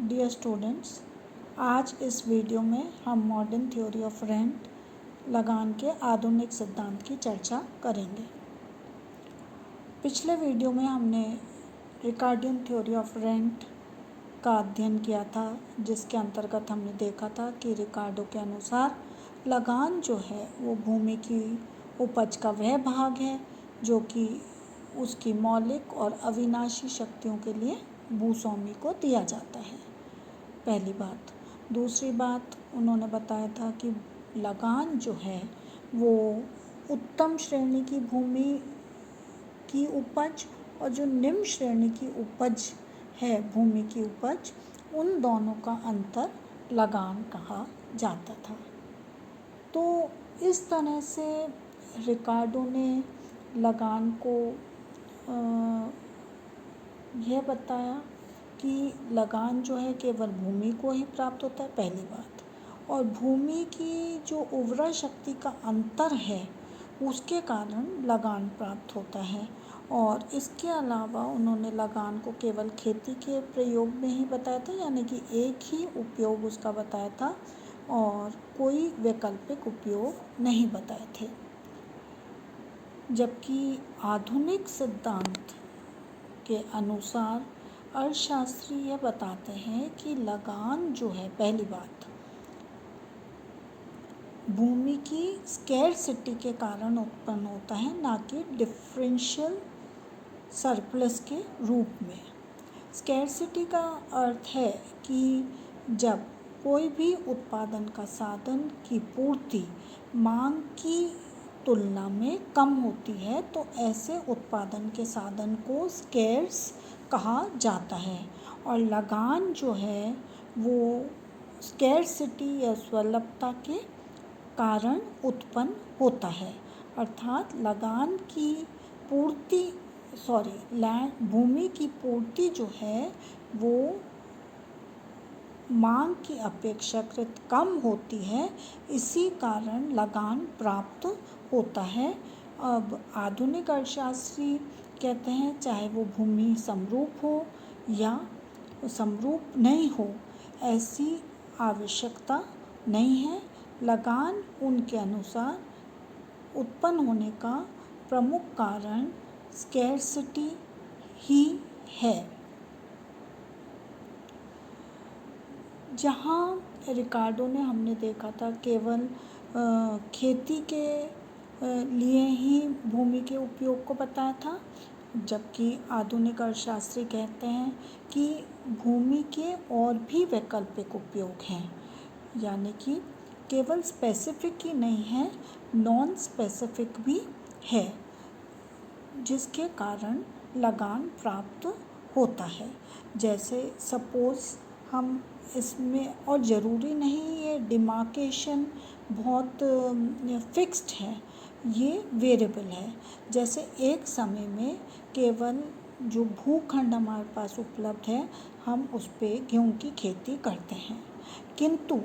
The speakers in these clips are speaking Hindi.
डियर स्टूडेंट्स, आज इस वीडियो में हम मॉडर्न थ्योरी ऑफ रेंट लगान के आधुनिक सिद्धांत की चर्चा करेंगे। पिछले वीडियो में हमने रिकार्डियन थ्योरी ऑफ रेंट का अध्ययन किया था, जिसके अंतर्गत हमने देखा था कि रिकार्डो के अनुसार लगान जो है वो भूमि की उपज का वह भाग है जो कि उसकी मौलिक और अविनाशी शक्तियों के लिए भूस्वामी को दिया जाता है। पहली बात। दूसरी बात, उन्होंने बताया था कि लगान जो है वो उत्तम श्रेणी की भूमि की उपज और जो निम्न श्रेणी की उपज है भूमि की उपज, उन दोनों का अंतर लगान कहा जाता था। तो इस तरह से रिकार्डो ने लगान को यह बताया कि लगान जो है केवल भूमि को ही प्राप्त होता है, पहली बात, और भूमि की जो उर्वरा शक्ति का अंतर है उसके कारण लगान प्राप्त होता है। और इसके अलावा उन्होंने लगान को केवल खेती के प्रयोग में ही बताया था, यानी कि एक ही उपयोग उसका बताया था और कोई वैकल्पिक उपयोग नहीं बताए थे। जबकि आधुनिक सिद्धांत के अनुसार अर्थशास्त्री यह बताते हैं कि लगान जो है, पहली बात, भूमि की स्कैरसिटी के कारण उत्पन्न होता है, ना कि डिफरेंशियल सरप्लस के रूप में। स्कैरसिटी का अर्थ है कि जब कोई भी उत्पादन का साधन की पूर्ति मांग की तुलना में कम होती है तो ऐसे उत्पादन के साधन को स्कैर्स कहा जाता है। और लगान जो है वो स्कैरसिटी या सुलभता के कारण उत्पन्न होता है, अर्थात लगान की पूर्ति भूमि की पूर्ति जो है वो मांग की अपेक्षाकृत कम होती है, इसी कारण लगान प्राप्त होता है। अब आधुनिक अर्थशास्त्री कहते हैं चाहे वो भूमि समरूप हो या समरूप नहीं हो, ऐसी आवश्यकता नहीं है। लगान उनके अनुसार उत्पन्न होने का प्रमुख कारण स्कैरसिटी ही है। जहाँ रिकार्डो ने हमने देखा था केवल खेती के लिए ही भूमि के उपयोग को बताया था, जबकि आधुनिक अर्थशास्त्री कहते हैं कि भूमि के और भी वैकल्पिक उपयोग हैं, यानी कि केवल स्पेसिफिक ही नहीं है, नॉन स्पेसिफिक भी है, जिसके कारण लगान प्राप्त होता है। जैसे सपोज़ हम इसमें, और ज़रूरी नहीं ये डिमार्केशन बहुत फिक्स्ड है, ये वेरिएबल है। जैसे एक समय में केवल जो भूखंड हमारे पास उपलब्ध है हम उस पर गेहूँ की खेती करते हैं, किंतु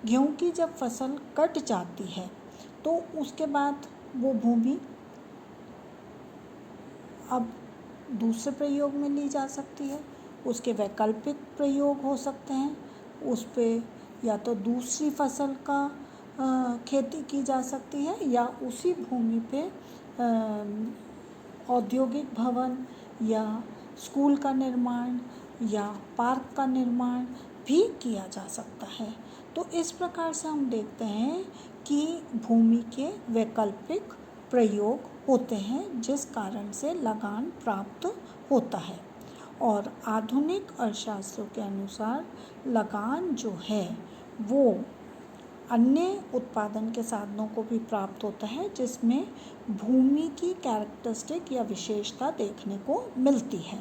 गेहूँ की जब फसल कट जाती है तो उसके बाद वो भूमि अब दूसरे प्रयोग में ली जा सकती है, उसके वैकल्पिक प्रयोग हो सकते हैं, उस पे या तो दूसरी फसल का खेती की जा सकती है या उसी भूमि पे औद्योगिक भवन या स्कूल का निर्माण या पार्क का निर्माण भी किया जा सकता है। तो इस प्रकार से हम देखते हैं कि भूमि के वैकल्पिक प्रयोग होते हैं, जिस कारण से लगान प्राप्त होता है। और आधुनिक अर्थशास्त्रों के अनुसार लगान जो है वो अन्य उत्पादन के साधनों को भी प्राप्त होता है, जिसमें भूमि की कैरेक्टरिस्टिक या विशेषता देखने को मिलती है।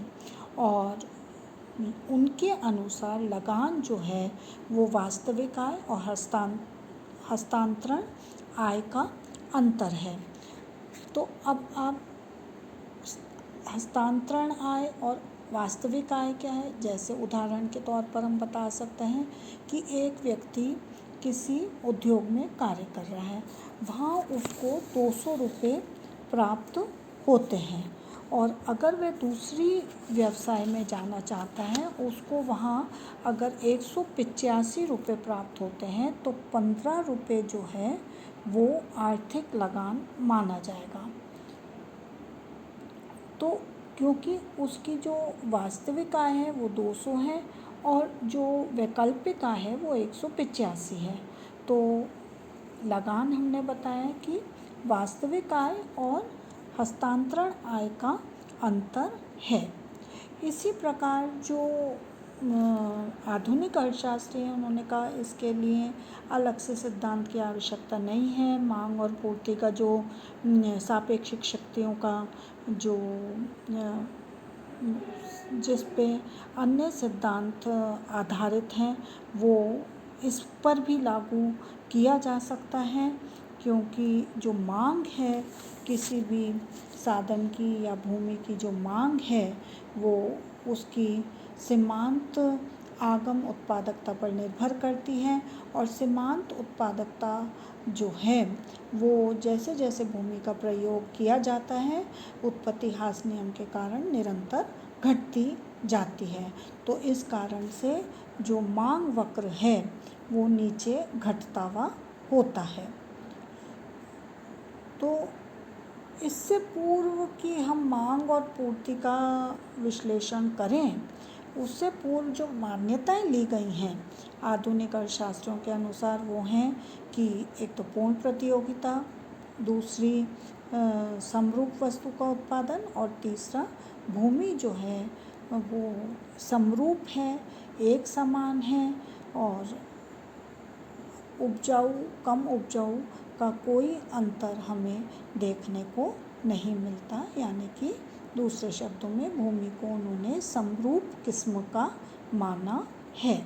और उनके अनुसार लगान जो है वो वास्तविक आय और हस्तांतरण आय का अंतर है। तो अब आप हस्तांतरण आय और वास्तविक आय क्या है, जैसे उदाहरण के तौर पर हम बता सकते हैं कि एक व्यक्ति किसी उद्योग में कार्य कर रहा है, वहाँ उसको 200 रुपये प्राप्त होते हैं और अगर वह दूसरी व्यवसाय में जाना चाहता है, उसको वहाँ अगर 185 रुपये प्राप्त होते हैं तो 15 रुपये जो है वो आर्थिक लगान माना जाएगा। तो क्योंकि उसकी जो वास्तविक आय है वो 200 है और जो वैकल्पिक आय है वो 185 है, तो लगान हमने बताया कि वास्तविक आय और हस्तांतरण आय का अंतर है। इसी प्रकार जो आधुनिक अर्थशास्त्री हैं उन्होंने कहा इसके लिए अलग से सिद्धांत की आवश्यकता नहीं है। मांग और पूर्ति का जो सापेक्षिक शक्तियों का जो जिस पे अन्य सिद्धांत आधारित हैं वो इस पर भी लागू किया जा सकता है, क्योंकि जो मांग है किसी भी साधन की या भूमि की जो मांग है वो उसकी सीमांत आगम उत्पादकता पर निर्भर करती है, और सीमांत उत्पादकता जो है वो जैसे जैसे भूमि का प्रयोग किया जाता है उत्पत्ति ह्रास नियम के कारण निरंतर घटती जाती है। तो इस कारण से जो मांग वक्र है वो नीचे घटता हुआ होता है। तो इससे पूर्व कि हम मांग और पूर्ति का विश्लेषण करें, उससे पूर्व जो मान्यताएं ली गई हैं आधुनिक अर्थशास्त्रियों के अनुसार वो हैं कि एक तो पूर्ण प्रतियोगिता, दूसरी समरूप वस्तु का उत्पादन, और तीसरा भूमि जो है वो समरूप है, एक समान है, और उपजाऊ कम उपजाऊ का कोई अंतर हमें देखने को नहीं मिलता, यानी कि दूसरे शब्दों में भूमि को उन्होंने समरूप किस्म का माना है।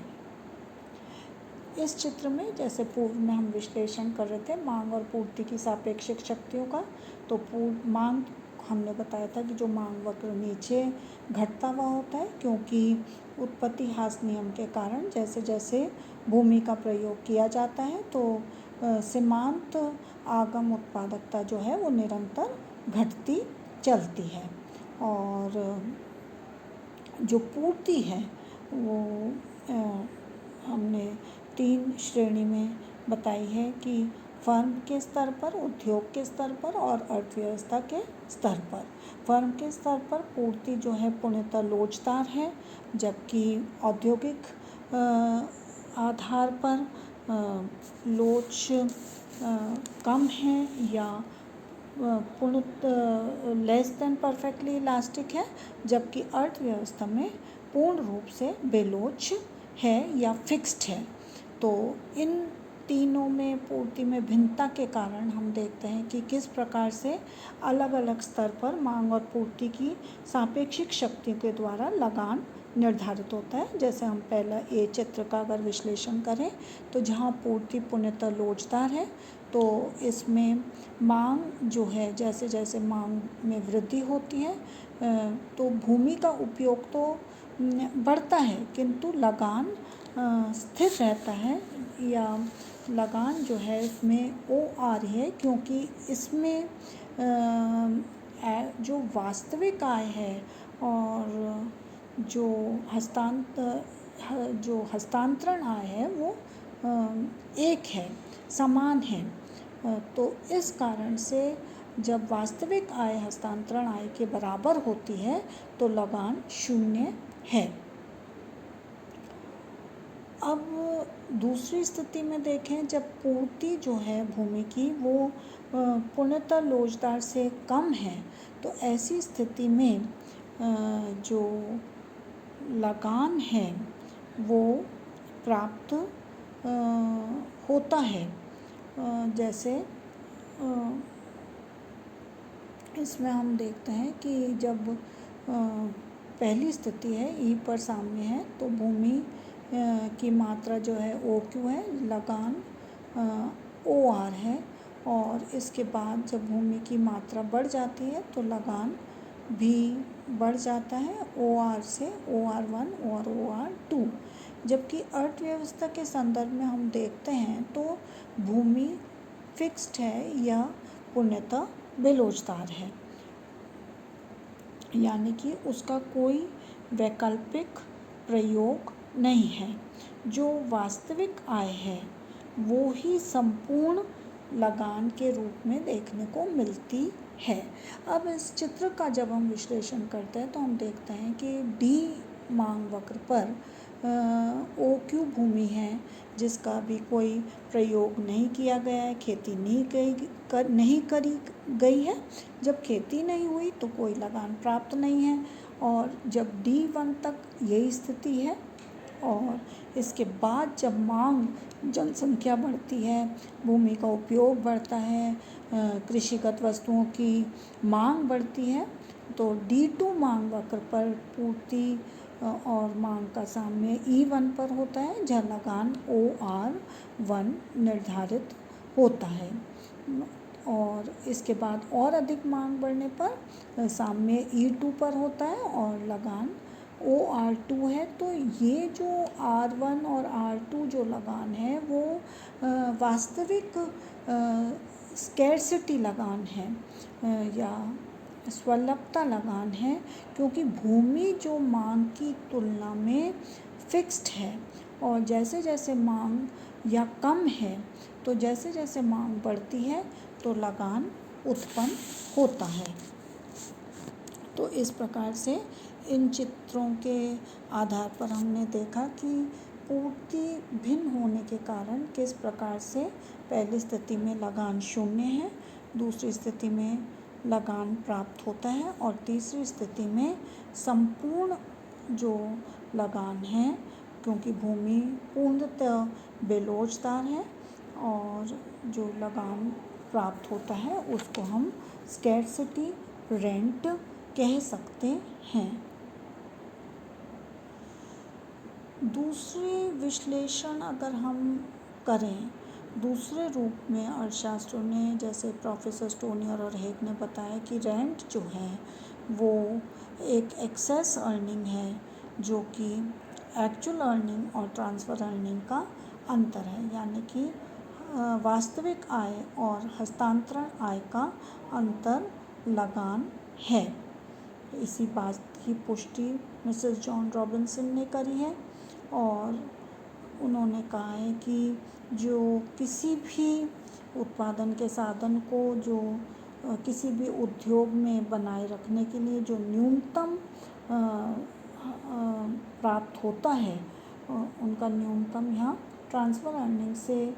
इस चित्र में जैसे पूर्व में हम विश्लेषण कर रहे थे मांग और पूर्ति की सापेक्षिक शक्तियों का, तो मांग हमने बताया था कि जो मांग वक्र नीचे घटता हुआ होता है, क्योंकि उत्पत्ति ह्रास नियम के कारण जैसे जैसे भूमि का प्रयोग किया जाता है तो सीमांत आगम उत्पादकता जो है वो निरंतर घटती चलती है। और जो पूर्ति है वो हमने 3 श्रेणी में बताई है कि फर्म के स्तर पर, उद्योग के स्तर पर और अर्थव्यवस्था के स्तर पर। फर्म के स्तर पर पूर्ति जो है पूर्णतः लोचदार है, जबकि औद्योगिक आधार पर लोच कम है या पूर्णतः लेस देन परफेक्टली इलास्टिक है, जबकि अर्थव्यवस्था में पूर्ण रूप से बेलोच है या फिक्स्ड है। तो इन तीनों में पूर्ति में भिन्नता के कारण हम देखते हैं कि किस प्रकार से अलग अलग स्तर पर मांग और पूर्ति की सापेक्षिक शक्ति के द्वारा लगान निर्धारित होता है। जैसे हम पहला ए चित्र का अगर विश्लेषण करें तो जहाँ पूर्ति पूर्णतः लोचदार है तो इसमें मांग जो है जैसे जैसे मांग में वृद्धि होती है तो भूमि का उपयोग तो बढ़ता है, किंतु लगान स्थिर रहता है, या लगान जो है इसमें ओ आ रही है, क्योंकि इसमें जो वास्तविक आय है और जो हस्तांतरण आय है वो एक है, समान है। तो इस कारण से जब वास्तविक आय हस्तांतरण आय के बराबर होती है तो लगान 0 है। अब दूसरी स्थिति में देखें, जब पूर्ति जो है भूमि की वो पूर्णतः लोचदार से कम है, तो ऐसी स्थिति में जो लगान है वो प्राप्त होता है। जैसे इसमें हम देखते हैं कि जब पहली स्थिति है ई पर साम्य है तो भूमि की मात्रा जो है ओ क्यू है, लगान ओ आर है, और इसके बाद जब भूमि की मात्रा बढ़ जाती है तो लगान भी बढ़ जाता है ओ आर से ओ आर 1 और ओ आर 2। जबकि अर्थव्यवस्था के संदर्भ में हम देखते हैं तो भूमि फिक्स्ड है या पूर्णतः बेलोचदार है। यानी कि उसका कोई वैकल्पिक प्रयोग नहीं है। जो वास्तविक आय है वो ही संपूर्ण लगान के रूप में देखने को मिलती है। अब इस चित्र का जब हम विश्लेषण करते हैं तो हम देखते हैं कि डी मांग वक्र पर ओ क्यू भूमि है जिसका भी कोई प्रयोग नहीं किया गया है, खेती नहीं करी गई है। जब खेती नहीं हुई तो कोई लगान प्राप्त नहीं है, और जब D1 तक यही स्थिति है, और इसके बाद जब मांग, जनसंख्या बढ़ती है, भूमि का उपयोग बढ़ता है, कृषिगत वस्तुओं की मांग बढ़ती है, तो D2 मांग वक्र पर पूर्ति और मांग का साम्य E1 पर होता है, जहाँ लगान OR1 निर्धारित होता है। और इसके बाद और अधिक मांग बढ़ने पर साम्य E2 पर होता है और लगान OR2 है। तो ये जो R1 और R2 जो लगान है वो वास्तविक स्कैरसिटी लगान है या स्वल्पता लगान है, क्योंकि भूमि जो मांग की तुलना में फिक्स्ड है, और जैसे जैसे मांग या कम है तो जैसे जैसे मांग बढ़ती है तो लगान उत्पन्न होता है। तो इस प्रकार से इन चित्रों के आधार पर हमने देखा कि पूर्ति भिन्न होने के कारण किस प्रकार से पहली स्थिति में लगान शून्य है, दूसरी स्थिति में लगान प्राप्त होता है, और तीसरी स्थिति में संपूर्ण जो लगान है, क्योंकि भूमि पूर्णतः बेलोचदार है, और जो लगान प्राप्त होता है उसको हम स्कैरसिटी रेंट कह सकते हैं। दूसरे विश्लेषण अगर हम करें दूसरे रूप में, अर्थशास्त्रियों ने, जैसे प्रोफेसर स्टोनियर और हेग ने बताया कि रेंट जो है वो एक एक्सेस अर्निंग है जो कि एक्चुअल अर्निंग और ट्रांसफ़र अर्निंग का अंतर है, यानी कि वास्तविक आय और हस्तांतरण आय का अंतर लगान है। इसी बात की पुष्टि मिसेस जॉन रॉबिन्सन ने करी है, और उन्होंने कहा है कि जो किसी भी उत्पादन के साधन को जो किसी भी उद्योग में बनाए रखने के लिए जो न्यूनतम प्राप्त होता है, उनका न्यूनतम यहाँ ट्रांसफ़र अर्निंग से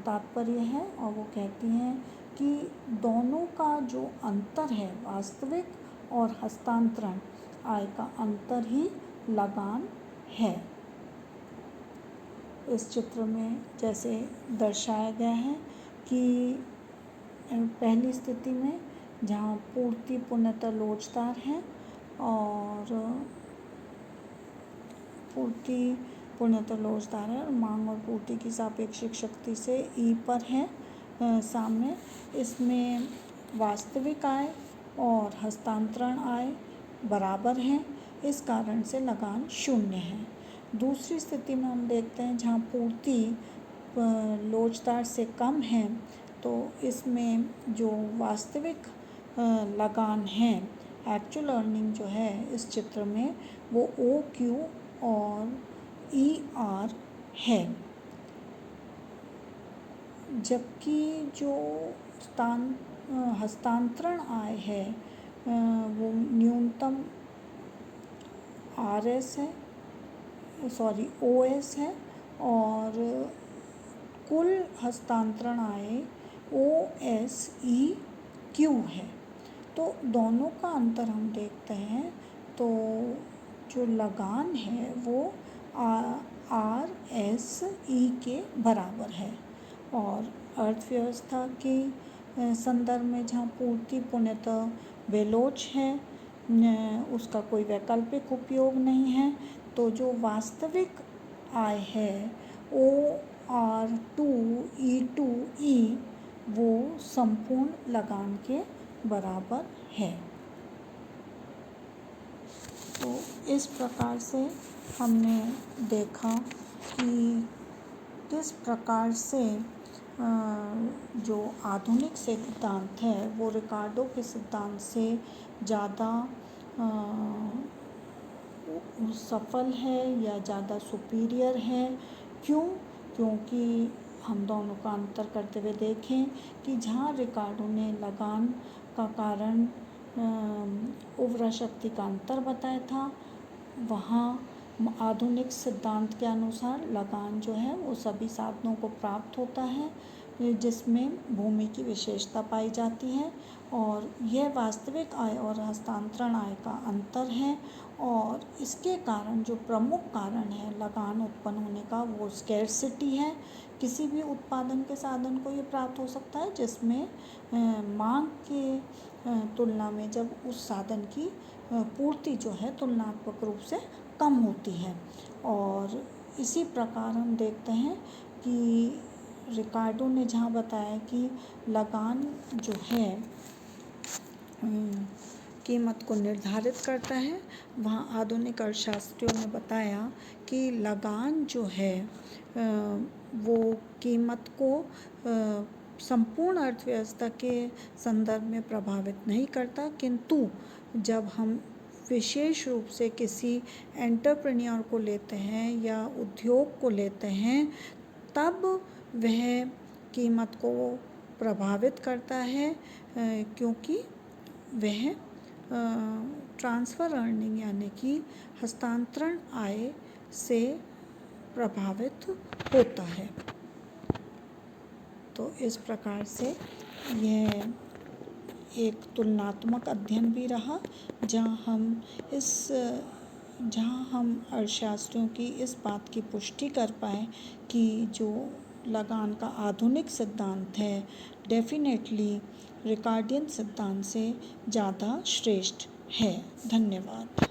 तात्पर्य है, और वो कहती हैं कि दोनों का जो अंतर है, वास्तविक और हस्तांतरण आय का अंतर ही लगान है। इस चित्र में जैसे दर्शाया गया है कि पहली स्थिति में जहाँ पूर्ति पूर्णतः लोचदार है और मांग और पूर्ति की सापेक्षिक शक्ति से ई पर है सामने, इसमें वास्तविक आय और हस्तांतरण आय बराबर हैं, इस कारण से लगान शून्य है। दूसरी स्थिति में हम देखते हैं जहाँ पूर्ति लोचदार से कम है, तो इसमें जो वास्तविक लगान है, एक्चुअल अर्निंग जो है इस चित्र में वो ओ क्यू और ई आर है, जबकि जो हस्तांतरण आय है वो न्यूनतम OS है और कुल हस्तांतरण आय OSEQ है। तो दोनों का अंतर हम देखते हैं, तो जो लगान है वो RSE के बराबर है, और अर्थव्यवस्था के संदर्भ में जहाँ पूर्ति पूर्णतः बेलोच है, उसका कोई वैकल्पिक उपयोग नहीं है, तो जो वास्तविक आय है OR2E2E वो संपूर्ण लगान के बराबर है। तो इस प्रकार से हमने देखा कि किस प्रकार से जो आधुनिक सिद्धांत है वो रिकार्डो के सिद्धांत से ज़्यादा सफल है या ज़्यादा सुपीरियर है। क्यों? क्योंकि हम दोनों का अंतर करते हुए देखें कि जहाँ रिकार्डो ने लगान का कारण उर्वरा शक्ति का अंतर बताया था, वहाँ आधुनिक सिद्धांत के अनुसार लगान जो है वो सभी साधनों को प्राप्त होता है जिसमें भूमि की विशेषता पाई जाती है, और यह वास्तविक आय और हस्तांतरण आय का अंतर है। और इसके कारण जो प्रमुख कारण है लगान उत्पन्न होने का वो स्कैर्सिटी है। किसी भी उत्पादन के साधन को ये प्राप्त हो सकता है जिसमें मांग के तुलना में जब उस साधन की पूर्ति जो है तुलनात्मक रूप से कम होती है। और इसी प्रकार हम देखते हैं कि रिकार्डो ने जहाँ बताया कि लगान जो है कीमत को निर्धारित करता है, वहाँ आधुनिक अर्थशास्त्रियों ने बताया कि लगान जो है वो कीमत को संपूर्ण अर्थव्यवस्था के संदर्भ में प्रभावित नहीं करता, किंतु जब हम विशेष रूप से किसी एंटरप्रेन्योर को लेते हैं या उद्योग को लेते हैं तब वह कीमत को प्रभावित करता है, क्योंकि वह ट्रांसफ़र अर्निंग यानी कि हस्तांतरण आय से प्रभावित होता है। तो इस प्रकार से यह एक तुलनात्मक अध्ययन भी रहा जहाँ हम अर्थशास्त्रियों की इस बात की पुष्टि कर पाए कि जो लगान का आधुनिक सिद्धांत है डेफिनेटली रिकार्डियन सिद्धांत से ज़्यादा श्रेष्ठ है। धन्यवाद।